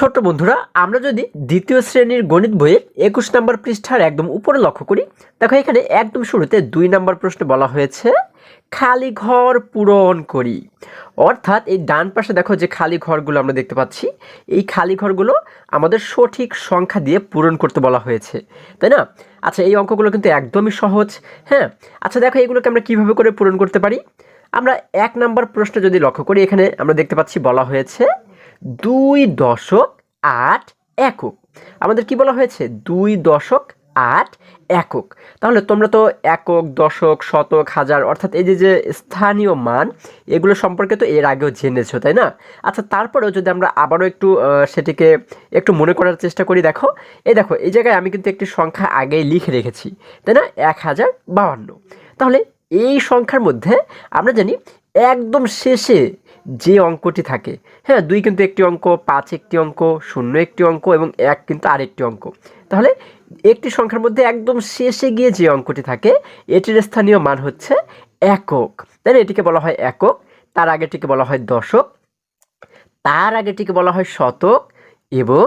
ছোট্ট বন্ধুরা, আমরা যদি দ্বিতীয় শ্রেণীর গণিত বইয়ের ২১ নম্বর পৃষ্ঠার একদম উপরে লক্ষ্য করি, দেখো এখানে একদম শুরুতে ২ নম্বর প্রশ্নে বলা হয়েছে খালি ঘর পূরণ করি। অর্থাৎ এই ডান পাশে দেখো যে খালি ঘরগুলো আমরা দেখতে পাচ্ছি, এই খালি ঘরগুলো আমাদের সঠিক সংখ্যা দিয়ে পূরণ করতে বলা হয়েছে, তাই না? আচ্ছা, এই অঙ্কগুলো কিন্তু একদমই সহজ। হ্যাঁ, আচ্ছা দেখো এগুলোকে আমরা কিভাবে করে পূরণ করতে পারি। আমরা ১ নম্বর প্রশ্নে যদি লক্ষ্য করি, এখানে আমরা দেখতে পাচ্ছি বলা হয়েছে ২.৮ একক। আমাদের কি বলা হয়েছে? ২.৮ একক। তাহলে তোমরা তো একক, দশক, শতক, হাজার অর্থাৎ এই যে স্থানীয় মান, এগুলো সম্পর্কে তো এর আগেও জেনেছো, তাই না? আচ্ছা, তারপরেও যদি আমরা আবারও একটু সেটিকে একটু মনে করার চেষ্টা করি, দেখো এই জায়গায় আমি কিন্তু একটি সংখ্যা আগেই লিখে রেখেছি, তাই না? ১০৫২। তাহলে এই সংখ্যার মধ্যে আমরা জানি একদম শেষে যে অঙ্কটি থাকে, হ্যাঁ, ২ কিন্তু একটি অঙ্ক, ৫ একটি অঙ্ক, ০ একটি অঙ্ক এবং ১ কিন্তু আরেকটি অঙ্ক। তাহলে একটি সংখ্যার মধ্যে একদম শেষে গিয়ে যে অঙ্কটি থাকে, এটির স্থানীয় মান হচ্ছে একক, তাই না? এটিকে বলা হয় একক। তার আগেরটিকে বলা হয় দশক, তার আগেরটিকে বলা হয় শতক এবং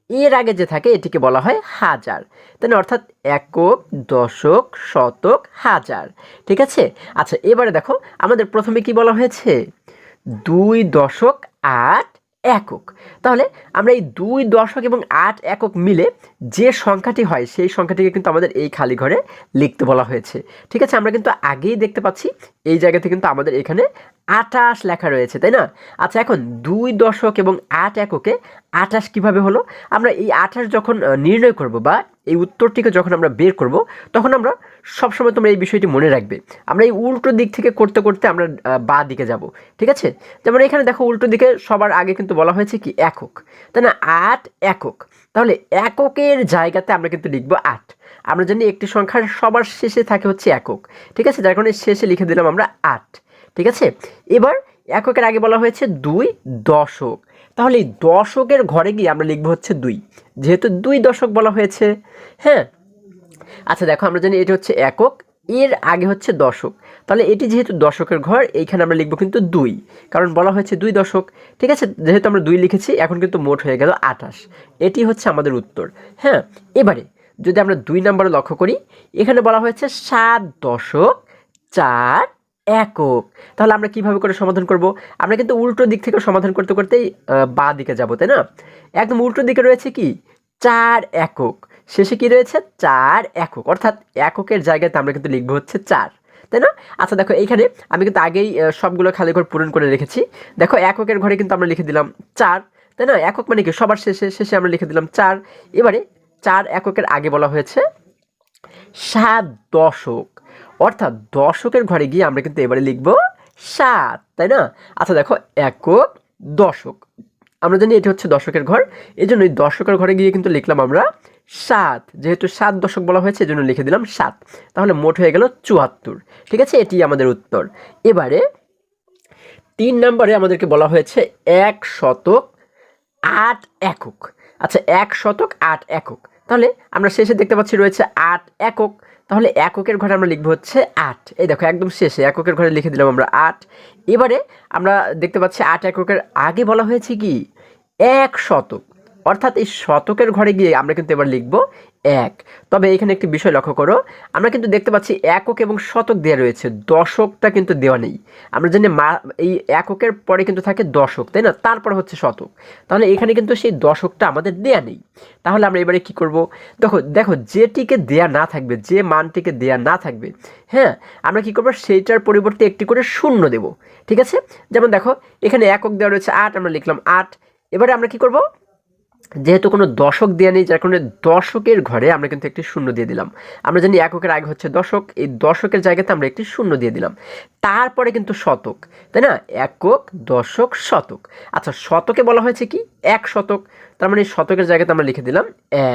এর আগে যে থাকে এটিকে বলা হয় হাজার, তাই না? অর্থাৎ একক, দশক, শতক, হাজার। ঠিক আছে? আচ্ছা, এবারে দেখো আমাদের প্রথমে কি বলা হয়েছে? ২.৮ একক। তাহলে আমরা এই ২ দশক এবং ৮ একক মিলে যে সংখ্যাটি হয়, সেই সংখ্যাটিকে কিন্তু আমাদের এই খালি ঘরে লিখতে বলা হয়েছে। ঠিক আছে? আমরা কিন্তু আগেই দেখতে পাচ্ছি এই জায়গাতে কিন্তু আমাদের এখানে ২৮ লেখা রয়েছে, তাই না? আচ্ছা, এখন ২ দশক এবং ৮ এককে ২৮ কিভাবে হলো? আমরা এই ২৮ যখন নির্ণয় করব বা এই উত্তরটিকে যখন আমরা বের করব, তখন আমরা সবসময় তোমরা এই বিষয়টি মনে রাখবে, আমরা এই উল্টো দিক থেকে করতে করতে আমরা বাঁ দিকে যাব। ঠিক আছে? যেমন এখানে দেখো উল্টো দিকে সবার আগে কিন্তু বলা হয়েছে কি একক, তাই না? ৮ একক। তাহলে এককের জায়গাতে আমরা কিন্তু লিখবো ৮। আমরা জানি একটি সংখ্যার সবার শেষে থাকে হচ্ছে একক। ঠিক আছে? যার কারণে শেষে লিখে দিলাম আমরা ৮। ঠিক আছে? এবার এককের আগে বলা হয়েছে ২ দশক। তাহলে এই দশকের ঘরে গিয়ে আমরা লিখবো হচ্ছে ২, যেহেতু ২ দশক বলা হয়েছে। হ্যাঁ, আচ্ছা দেখো আমরা জানি এটি হচ্ছে একক, এর আগে হচ্ছে দশক। তাহলে এটি যেহেতু দশকের ঘর, এইখানে আমরা লিখবো কিন্তু ২, কারণ বলা হয়েছে ২ দশক। ঠিক আছে? যেহেতু আমরা ২ লিখেছি, এখন কিন্তু মোট হয়ে গেল ২৮। এটি হচ্ছে আমাদের উত্তর। হ্যাঁ, এবারে যদি আমরা ২ নম্বরে লক্ষ্য করি, এখানে বলা হয়েছে ৭.৪ একক। তাহলে আমরা কিভাবে করে সমাধান করব? আমরা কিন্তু উল্টো দিক থেকে সমাধান করতে করতেই বাঁ দিকে যাব, তাই না? একদম উল্টো দিকে রয়েছে কি ৪ একক, শেষে কি রয়েছে ৪ একক, অর্থাৎ এককের জায়গাতে আমরা কিন্তু লিখবো হচ্ছে ৪, তাই না? আচ্ছা দেখো এইখানে আমি কিন্তু আগেই সবগুলো খালি ঘর পূরণ করে রেখেছি। দেখো এককের ঘরে কিন্তু আমরা লিখে দিলাম ৪, তাই না? একক মানে কি সবার শেষে, শেষে আমরা লিখে দিলাম ৪। এবারে ৪ এককের আগে বলা হয়েছে ৭ দশক, অর্থাৎ দশকের ঘরে গিয়ে আমরা কিন্তু এবারে লিখবো ৭, তাই না? আচ্ছা দেখো একক, দশক, আমরা জানি এটি হচ্ছে দশকের ঘর, এই জন্য এই দশকের ঘরে গিয়ে কিন্তু লিখলাম আমরা ৭, যেহেতু ৭ দশক বলা হয়েছে এই জন্য লিখে দিলাম ৭। তাহলে মোট হয়ে গেল ৭৪। ঠিক আছে? এটি আমাদের উত্তর। এবারে ৩ নম্বরে আমাদেরকে বলা হয়েছে ১.৮ একক। আচ্ছা, ১.৮ একক। তাহলে আমরা শেষে দেখতে পাচ্ছি রয়েছে ৮ একক। তাহলে এককের ঘরে আমরা লিখবো হচ্ছে ৮। এই দেখো একদম শেষে এককের ঘরে লিখে দিলাম আমরা ৮। এবারে আমরা দেখতে পাচ্ছি ৮ এককের আগে বলা হয়েছে কি ১ শতক, অর্থাৎ এই শতকের ঘরে গিয়ে আমরা কিন্তু এবার লিখবো ১। তবে এখানে একটি বিষয় লক্ষ্য করো, আমরা কিন্তু দেখতে পাচ্ছি একক এবং শতক দেওয়া রয়েছে, দশকটা কিন্তু দেওয়া নেই। আমরা জানি এই এককের পরে কিন্তু থাকে দশক, তাই না? তারপর হচ্ছে শতক। তাহলে এখানে কিন্তু সেই দশকটা আমাদের দেয়া নেই। তাহলে আমরা এবারে কি করব? দেখো দেখো যেটিকে দেয়া না থাকবে, যে মানটিকে দেয়া না থাকবে, হ্যাঁ, আমরা কি করব? সেইটার পরিবর্তে একটি করে শূন্য দেব। ঠিক আছে? যেমন দেখো এখানে একক দেওয়া রয়েছে ৮, আমরা লিখলাম ৮। এবারে আমরা কি করব? যেহেতু কোনো দশক দেওয়া নেই, যার কারণে দশকের ঘরে আমরা কিন্তু একটি শূন্য দিয়ে দিলাম। আমরা জানি এককের আগে হচ্ছে দশক, এই দশকের জায়গাতে আমরা একটি শূন্য দিয়ে দিলাম। তারপরে কিন্তু শতক, তাই না? একক, দশক, শতক। আচ্ছা, শতকে বলা হয়েছে কি ১ শতক, তার মানে শতকের জায়গাতে আমরা লিখে দিলাম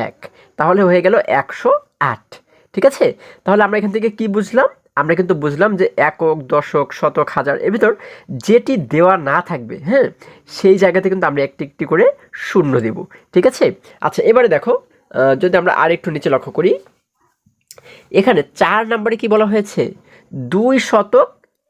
১। তাহলে হয়ে গেল ১০৮। ঠিক আছে? তাহলে আমরা এখান থেকে কি বুঝলাম? আমরা কিন্তু বুঝলাম যে একক, দশক, শতক, হাজার এর ভিতর যেটি দেওয়া না থাকবে, হ্যাঁ, সেই জায়গাতে কিন্তু আমরা একটি একটি করে শূন্য দেব। ঠিক আছে? আচ্ছা, এবারে দেখো যদি আমরা আর একটু নিচে লক্ষ্য করি, এখানে ৪ নম্বরে কি বলা হয়েছে? ২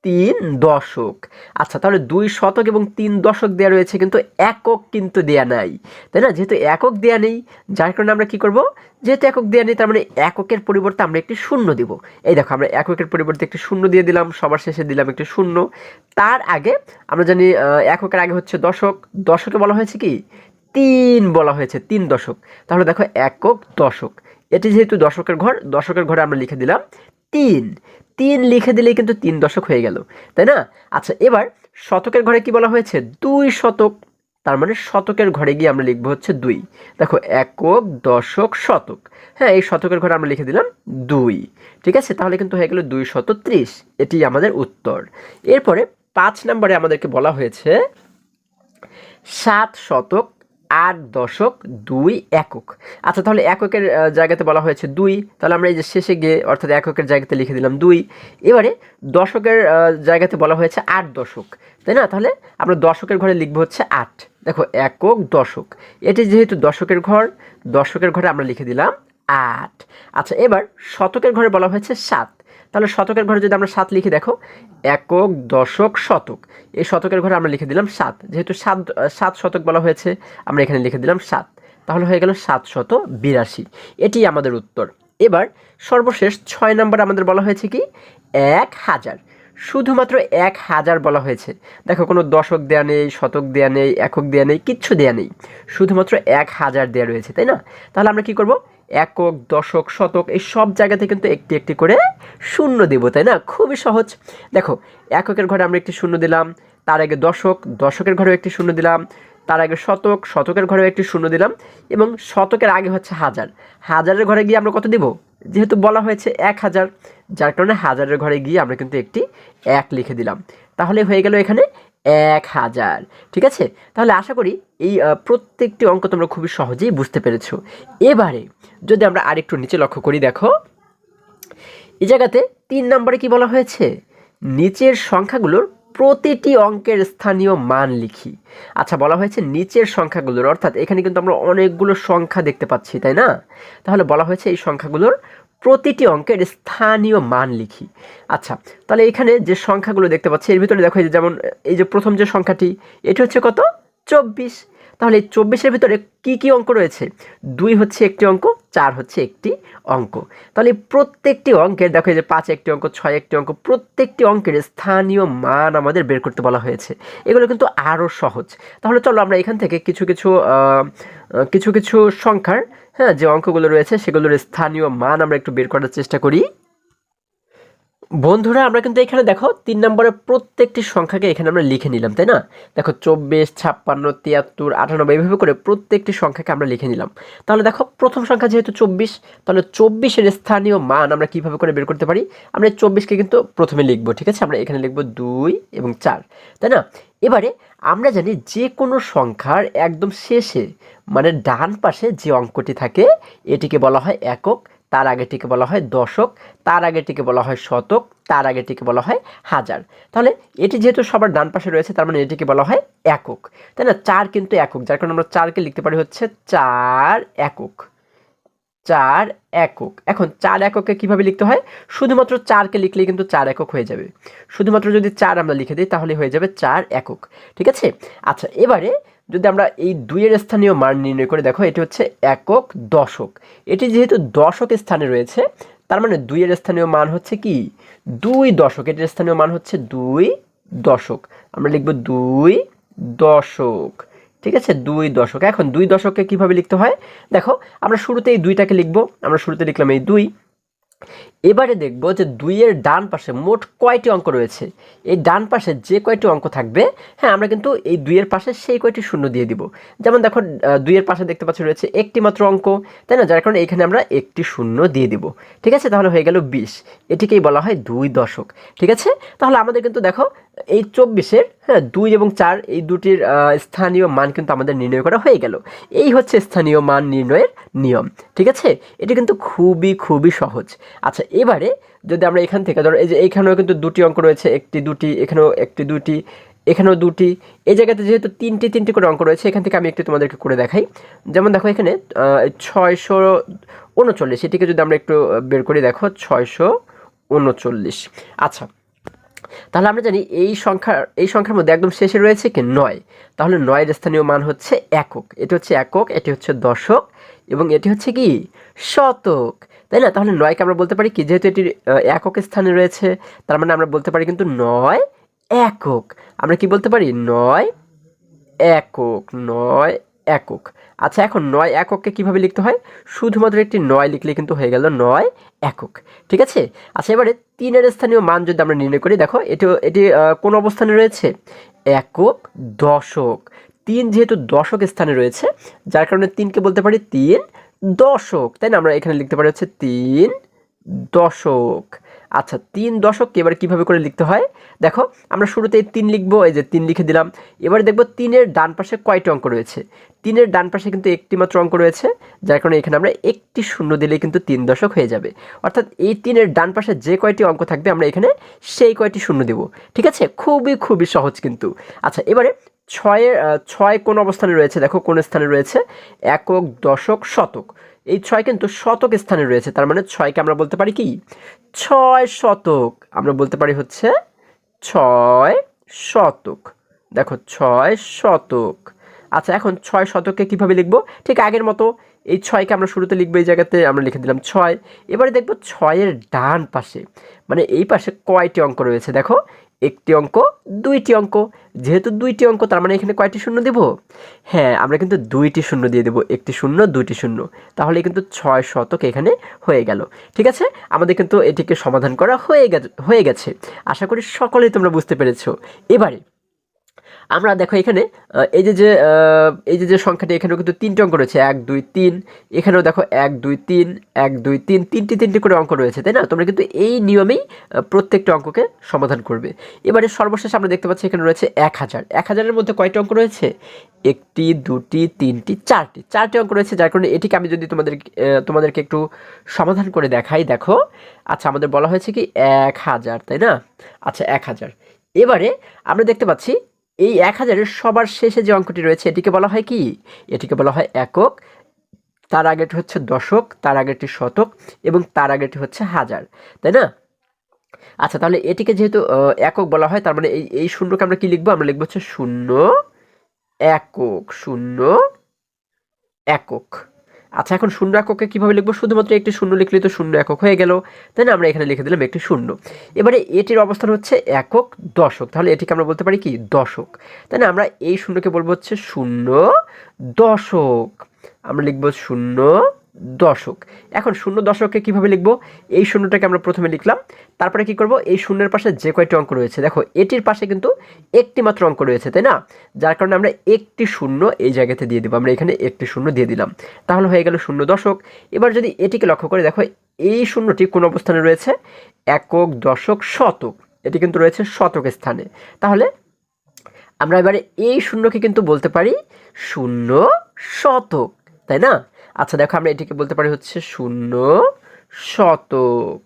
3 দশক। আচ্ছা, তাহলে 2 শতক এবং 3 দশক দেওয়া রয়েছে, কিন্তু একক কিন্তু দেয়া নাই, তাই না? যেহেতু একক দেয়া নেই, যার কারণে আমরা কি করব, যেহেতু একক দেয়া নেই তার মানে এককের পরিবর্তে আমরা একটি শূন্য দিব। এই দেখো, আমরা এককের পরিবর্তে একটি শূন্য দিয়ে দিলাম, সবার শেষে দিলাম একটি শূন্য। তার আগে আমরা জানি এককের আগে হচ্ছে দশক, দশকে বলা হয়েছে কি 3 বলা হয়েছে, 3 দশক। তাহলে দেখো একক দশক, এটি যেহেতু দশকের ঘর, দশকের ঘরে আমরা লিখে দিলাম 3। 3 লিখে দিলেই কিন্তু 3 দশক হয়ে গেল, তাই না? আচ্ছা, এবার শতকের ঘরে কি বলা হয়েছে 2 শতক, তার মানে শতকের ঘরে গিয়ে আমরা লিখবো হচ্ছে 2। দেখো একক দশক শতক, হ্যাঁ এই শতকের ঘরে আমরা লিখে দিলাম 2। ঠিক আছে, তাহলে কিন্তু হয়ে গেল 230, এটি আমাদের উত্তর। এরপরে 5 নম্বরে আমাদেরকে বলা হয়েছে 7 শতক 8 দশক 2 একক। আচ্ছা, তাহলে এককের জায়গাতে বলা হয়েছে 2, তাহলে আমরা এই যে শেষে গিয়ে অর্থাৎ এককের জায়গাতে লিখে দিলাম 2। এবারে দশকের জায়গাতে বলা হয়েছে 8 দশক, তাই না? তাহলে আমরা দশকের ঘরে লিখবো হচ্ছে 8। দেখো একক দশক, এটি যেহেতু দশকের ঘর, দশকের ঘরে আমরা লিখে দিলাম 8। আচ্ছা, এবার শতকের ঘরে বলা হয়েছে 7, তাহলে শতকের ঘরে যদি আমরা 7 লিখি, দেখো একক দশক শতক, এই শতকের ঘরে আমরা লিখে দিলাম 7, যেহেতু 7 শতক বলা হয়েছে আমরা এখানে লিখে দিলাম 7, তাহলে হয়ে গেল 782, এটি আমাদের উত্তর। এবার সর্বশেষ 6 নম্বর আমাদের বলা হয়েছে কি 1000, শুধুমাত্র 1000 বলা হয়েছে। দেখো কোনো দশক দেয়া নেই, শতক দেয়া নেই, একক দেয়া নেই, কিচ্ছু দেয়া নেই, শুধুমাত্র 1000 দেয়া রয়েছে, তাই না? তাহলে আমরা কি করব, একক দশক শতক এই সব জায়গাতে কিন্তু একটি একটি করে শূন্য দেব, তাই না? খুবই সহজ। দেখো এককের ঘরে আমরা একটি শূন্য দিলাম, তার আগে দশক, দশকের ঘরেও একটি শূন্য দিলাম, তার আগে শতক, শতকের ঘরেও একটি শূন্য দিলাম, এবং শতকের আগে হচ্ছে হাজার, হাজারের ঘরে গিয়ে আমরা কত দিব, যেহেতু বলা হয়েছে 1000, যার কারণে হাজারের ঘরে গিয়ে আমরা কিন্তু একটি 1 লিখে দিলাম, তাহলে হয়ে গেল এখানে 1000। ঠিক আছে, তাহলে আশা করি এই প্রত্যেকটি অঙ্ক তোমরা খুবই সহজেই বুঝতে পেরেছো। এবারে যদি আমরা আরেকটু নিচে লক্ষ্য করি, দেখো এই জায়গাতে 3 নম্বরে কি বলা হয়েছে, নিচের সংখ্যাগুলোর প্রতিটি অঙ্কের স্থানীয় মান লিখি। আচ্ছা, বলা হয়েছে নিচের সংখ্যাগুলোর, অর্থাৎ এখানে কিন্তু আমরা অনেকগুলো সংখ্যা দেখতে পাচ্ছি, তাই না? তাহলে বলা হয়েছে এই সংখ্যাগুলোর প্রতিটি অঙ্কের স্থানীয় মান লিখি। আচ্ছা, তাহলে এখানে যে সংখ্যাগুলো দেখতে পাচ্ছি এর ভিতরে দেখো, যেমন এই যে প্রথম যে সংখ্যাটি, এটি হচ্ছে কত 24, তাহলে এই 24-এর ভিতরে কি কি অঙ্ক রয়েছে, 2 হচ্ছে একটি অঙ্ক, 4 হচ্ছে একটি অঙ্ক। তাহলে প্রত্যেকটি অঙ্কের দেখো এই যে 5 একটি অঙ্ক, 6 একটি অঙ্ক, প্রত্যেকটি অঙ্কের স্থানীয় মান আমাদের বের করতে বলা হয়েছে। এগুলো কিন্তু আরও সহজ। তাহলে চলো আমরা এখান থেকে কিছু কিছু সংখ্যার, হ্যাঁ যে অঙ্কগুলো রয়েছে সেগুলোর স্থানীয় মান আমরা একটু বের করার চেষ্টা করি। বন্ধুরা, আমরা কিন্তু এখানে দেখো 3 নম্বরের প্রত্যেকটি সংখ্যাকে এখানে আমরা লিখে নিলাম, তাই না? দেখো 24, 56, 73, 98 এইভাবে করে প্রত্যেকটি সংখ্যাকে আমরা লিখে নিলাম। তাহলে দেখো প্রথম সংখ্যা যেহেতু 24, তাহলে 24-এর স্থানীয় মান আমরা কিভাবে করে বের করতে পারি, আমরা 24-কে কিন্তু প্রথমে লিখবো, ঠিক আছে? আমরা এখানে লিখবো 2 এবং 4, তাই না? এবারে আমরা জানি যে কোনো সংখ্যার একদম শেষে মানে ডান পাশে যে অঙ্কটি থাকে এটিকে বলা হয় একক, তার আগেটিকে বলা হয় দশক, তার আগেটিকে বলা হয় শতক, তার আগেটিকে বলা হয় হাজার। তাহলে এটি যেহেতু সবার ডান পাশে রয়েছে তার মানে এটিকে বলা হয় একক, তাই না? 4 কিন্তু একক, যার কারণে আমরা 4কে লিখতে পারি হচ্ছে 4 একক, 4 একক। এখন 4 এককে কিভাবে লিখতে হয়, শুধুমাত্র 4কে লিখলেই কিন্তু 4 একক হয়ে যাবে। শুধুমাত্র যদি 4 আমরা লিখে দিই তাহলে হয়ে যাবে 4 একক, ঠিক আছে? আচ্ছা, এবারে যদি আমরা এই 2-এর স্থানীয় মান নির্ণয় করে, দেখো এটি হচ্ছে একক দশক, এটি যেহেতু দশক স্থানে রয়েছে তার মানে 2-এর স্থানীয় মান হচ্ছে কি 2 দশক, এটির স্থানীয় মান হচ্ছে 2 দশক, আমরা লিখব 2 দশক, ঠিক আছে? 2 দশক। এখন 2 দশককে কিভাবে লিখতে হয়, দেখো আমরা শুরুতে এই 2টাকে লিখবো, আমরা শুরুতে লিখলাম এই 2। এবারে দেখব যে 2-এর ডান পাশে মোট কয়টি অঙ্ক রয়েছে, এই ডান পাশে যে কয়টি অঙ্ক থাকবে, হ্যাঁ আমরা কিন্তু এই 2-এর পাশে সেই কয়টি শূন্য দিয়ে দিব। যেমন দেখো 2-এর পাশে দেখতে পাচ্ছি রয়েছে একটি মাত্র অঙ্ক, তাই না? যার কারণে এখানে আমরা একটি শূন্য দিয়ে দিব, ঠিক আছে? তাহলে হয়ে গেল 20, এটিকেই বলা হয় 2 দশক, ঠিক আছে? তাহলে আমাদের কিন্তু দেখো এই 24-এর, হ্যাঁ 2 এবং 4 এই দুটির স্থানীয় মান কিন্তু আমাদের নির্ণয় করা হয়ে গেল। এই হচ্ছে স্থানীয় মান নির্ণয়ের নিয়ম, ঠিক আছে? এটি কিন্তু খুবই সহজ। আচ্ছা, এবারে যদি আমরা এখান থেকে ধরো এই যে এইখানেও কিন্তু 2টি অঙ্ক রয়েছে, একটি দুটি, এখানেও একটি দুটি, এখানেও 2টি, এই জায়গাতে যেহেতু 3টি করে অঙ্ক রয়েছে এখান থেকে আমি একটু তোমাদেরকে করে দেখাই। যেমন দেখো এখানে 639, এটিকে যদি আমরা একটু বের করি, দেখো 639। আচ্ছা, তাহলে আমরা জানি এই সংখ্যার মধ্যে একদম শেষে রয়েছে কি 9। তাহলে 9 এর স্থানীয় মান হচ্ছে একক। এটি হচ্ছে একক, এটি হচ্ছে দশক এবং এটি হচ্ছে কি শতক, তাই না? তাহলে 9কে আমরা বলতে পারি কি, যেহেতু এটি একক স্থানে রয়েছে, তার মানে আমরা বলতে পারি কিন্তু 9 একক। আমরা কি বলতে পারি? 9 একক, 9 একক। আচ্ছা, এখন 9 একককে কিভাবে লিখতে হয়? শুধুমাত্র একটি 9 লিখলে কিন্তু হয়ে গেল 9 একক। ঠিক আছে? আচ্ছা, এবারে 3-এর স্থানীয় মান যদি আমরা নির্ণয় করি, দেখো এটি কোন অবস্থানে রয়েছে? একক, দশক। 3 যেহেতু দশক স্থানে রয়েছে, যার কারণে 3কে বলতে পারি 3 দশক, তাই না? আমরা এখানে লিখতে পারি হচ্ছে 3 দশক। আচ্ছা, 3 দশককে এবার কিভাবে করে লিখতে হয়? দেখো, আমরা শুরুতেই 3 লিখবো, এই যে 3 লিখে দিলাম। এবারে দেখবো 3-এর ডান পাশে কয়টি অঙ্ক রয়েছে? 3-এর ডান পাশে কিন্তু একটি মাত্র অঙ্ক রয়েছে, যার কারণে এখানে আমরা একটি শূন্য দিলেই কিন্তু 3 দশক হয়ে যাবে। অর্থাৎ এই 3-এর ডান পাশে যে কয়টি অঙ্ক থাকবে আমরা এখানে সেই কয়টি শূন্য দেব। ঠিক আছে? খুবই সহজ কিন্তু। আচ্ছা, এবারে 6 কোন অবস্থানে রয়েছে? দেখো কোন স্থানে রয়েছে? একক, দশক, শতক। এই 6 কিন্তু শতক স্থানে রয়েছে, তার মানে 6কে আমরা বলতে পারি কি 6 শতক। আমরা বলতে পারি হচ্ছে 6 শতক। দেখো 6 শতক। আচ্ছা, এখন 6 শতককে কিভাবে লিখবো? ঠিক আগের মতো এই 6কে আমরা শুরুতে লিখবো, এই জায়গাতে আমরা লিখে দিলাম 6। এবারে দেখবো 6-এর ডান পাশে, মানে এই পাশে কয়টি অঙ্ক রয়েছে? দেখো, একটি অঙ্ক, দুইটি অঙ্ক। যেহেতু দুইটি অঙ্ক, তার মানে এখানে কয়টি শূন্য দেব? হ্যাঁ, আমরা কিন্তু দুইটি শূন্য দিয়ে দেবো, একটি শূন্য, দুইটি শূন্য। তাহলে কিন্তু 6 শতক এখানে হয়ে গেল। ঠিক আছে? আমাদের কিন্তু এটিকে সমাধান করা হয়ে গেছে। আশা করি সকলেই তোমরা বুঝতে পেরেছো। এবারে আমরা দেখো এখানে এই যে সংখ্যাটি, এখানেও কিন্তু 3টি অঙ্ক রয়েছে, 1 2 3। এখানেও দেখো 1 2 3 1 2 3, তিনটি করে অঙ্ক রয়েছে, তাই না? তোমরা কিন্তু এই নিয়মেই প্রত্যেকটা অঙ্ককে সমাধান করবে। এবারে সর্বশেষ আমরা দেখতে পাচ্ছি এখানে রয়েছে 1000। 1000-এর মধ্যে কয়টি অঙ্ক রয়েছে? একটি, দুটি, তিনটি, চারটি অঙ্ক রয়েছে, যার কারণে এটিকে আমি যদি তোমাদেরকে একটু সমাধান করে দেখাই, দেখো। আচ্ছা, আমাদের বলা হয়েছে কি 1000, তাই না? আচ্ছা, 1000। এবারে আমরা দেখতে পাচ্ছি এই 1000-এর সবার শেষে যে অঙ্কটি রয়েছে এটিকে বলা হয় কি? এটিকে বলা হয় একক, তার আগেটি হচ্ছে দশক, তার আগেটি শতক এবং তার আগেটি হচ্ছে হাজার, তাই না? আচ্ছা, তাহলে এটিকে যেহেতু একক বলা হয়, তার মানে এই শূন্যকে আমরা কি লিখবো? আমরা লিখবো হচ্ছে শূন্য একক, শূন্য একক। আচ্ছা, এখন শূন্য এককে কিভাবে লিখবো? শুধুমাত্র একটি শূন্য লিখলেই তো শূন্য একক হয়ে গেল, তাই না? আমরা এখানে লিখে দিলাম একটি শূন্য। এবারে এটির অবস্থান হচ্ছে একক, দশক। তাহলে এটিকে আমরা বলতে পারি কি দশক, তাই না? আমরা এই শূন্যকে বলবো হচ্ছে শূন্য দশক। আমরা লিখবো শূন্য দশক। এখন শূন্য দশককে কিভাবে লিখবো? এই শূন্যটাকে আমরা প্রথমে লিখলাম, তারপরে কি করব? এই শূন্যের পাশে যে কয়টি অঙ্ক রয়েছে, দেখো এটির পাশে কিন্তু একটি মাত্র অঙ্ক রয়েছে, তাই না? যার কারণে আমরা একটি শূন্য এই জায়গাতে দিয়ে দেবো। আমরা এখানে একটি শূন্য দিয়ে দিলাম, তাহলে হয়ে গেল শূন্য দশক। এবার যদি এটিকে লক্ষ্য করে দেখো, এই শূন্যটি কোন অবস্থানে রয়েছে? একক, দশক, শতক। এটি কিন্তু রয়েছে শতক স্থানে। তাহলে আমরা এবারে এই শূন্যকে কিন্তু বলতে পারি শূন্য শতক, তাই না? আচ্ছা, দেখো আমরা এটিকে বলতে পারি হচ্ছে শূন্য শতক।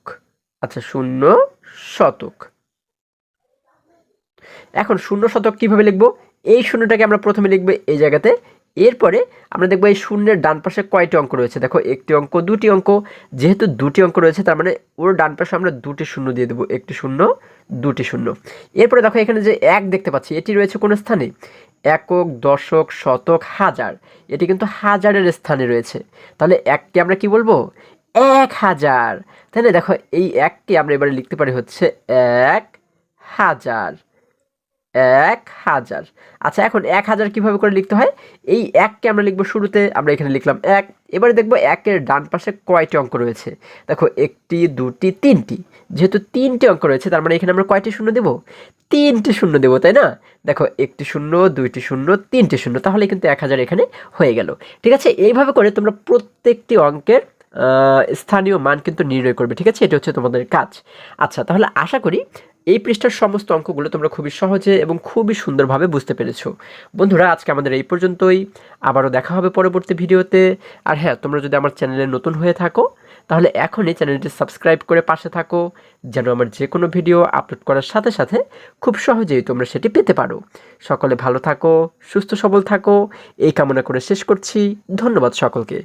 আচ্ছা, শূন্য শতক। এখন শূন্য শতক কিভাবে লিখবো? এই শূন্যটাকে আমরা প্রথমে লিখবো এই জায়গাতে। এরপরে আমরা দেখবো এই শূন্যের ডান পাশে কয়টি অঙ্ক রয়েছে? দেখো একটি অঙ্ক, দুটি অঙ্ক। যেহেতু দুটি অঙ্ক রয়েছে, তার মানে ওর ডান পাশে আমরা দুটি শূন্য দিয়ে দেবো, একটি শূন্য, দুটি শূন্য। এরপরে দেখো এখানে যে 1 দেখতে পাচ্ছি, এটি রয়েছে কোন স্থানে? একক, দশক, শতক, হাজার। এটি কিন্তু হাজারের স্থানে রয়েছে। তাহলে 1কে আমরা কি বলবো? 1000, তাই না? দেখো এই 1কে আমরা এবারে লিখতে পারি হচ্ছে 1000, 1000। আচ্ছা, এখন 1000 কিভাবে করে লিখতে হয়? এই 1কে আমরা লিখবো শুরুতে, আমরা এখানে লিখলাম 1। এবারে দেখবো 1-এর ডান পাশে কয়টি অঙ্ক রয়েছে? দেখো একটি, দুটি, তিনটি। যেহেতু 3টি অঙ্ক রয়েছে, তার মানে এখানে আমরা কয়টি শূন্য দেব? 3টি শূন্য দেবো, তাই না? দেখো একটি শূন্য, দুইটি শূন্য, তিনটি শূন্য। তাহলে কিন্তু 1000 এখানে হয়ে গেল। ঠিক আছে? এইভাবে করে তোমরা প্রত্যেকটি অঙ্কের স্থানীয় মান কিন্তু নির্ণয় করবে। ঠিক আছে? এটা হচ্ছে তোমাদের কাজ। আচ্ছা, তাহলে আশা করি এই পৃষ্ঠার সমস্ত অঙ্কগুলো তোমরা খুবই সহজে এবং খুবই সুন্দরভাবে বুঝতে পেরেছো। বন্ধুরা, আজকে আমাদের এই পর্যন্তই। আবারও দেখা হবে পরবর্তী ভিডিওতে। আর হ্যাঁ, তোমরা যদি আমার চ্যানেলে নতুন হয়ে থাকো, তাহলে এখনই চ্যানেলটি সাবস্ক্রাইব করে পাশে থাকো, যেন আমার যে কোনো ভিডিও আপলোড করার সাথে সাথে খুব সহজেই তোমরা সেটি পেতে পারো। সকলে ভালো থাকো, সুস্থ সবল থাকো, এই কামনা করে শেষ করছি। ধন্যবাদ সকলকে।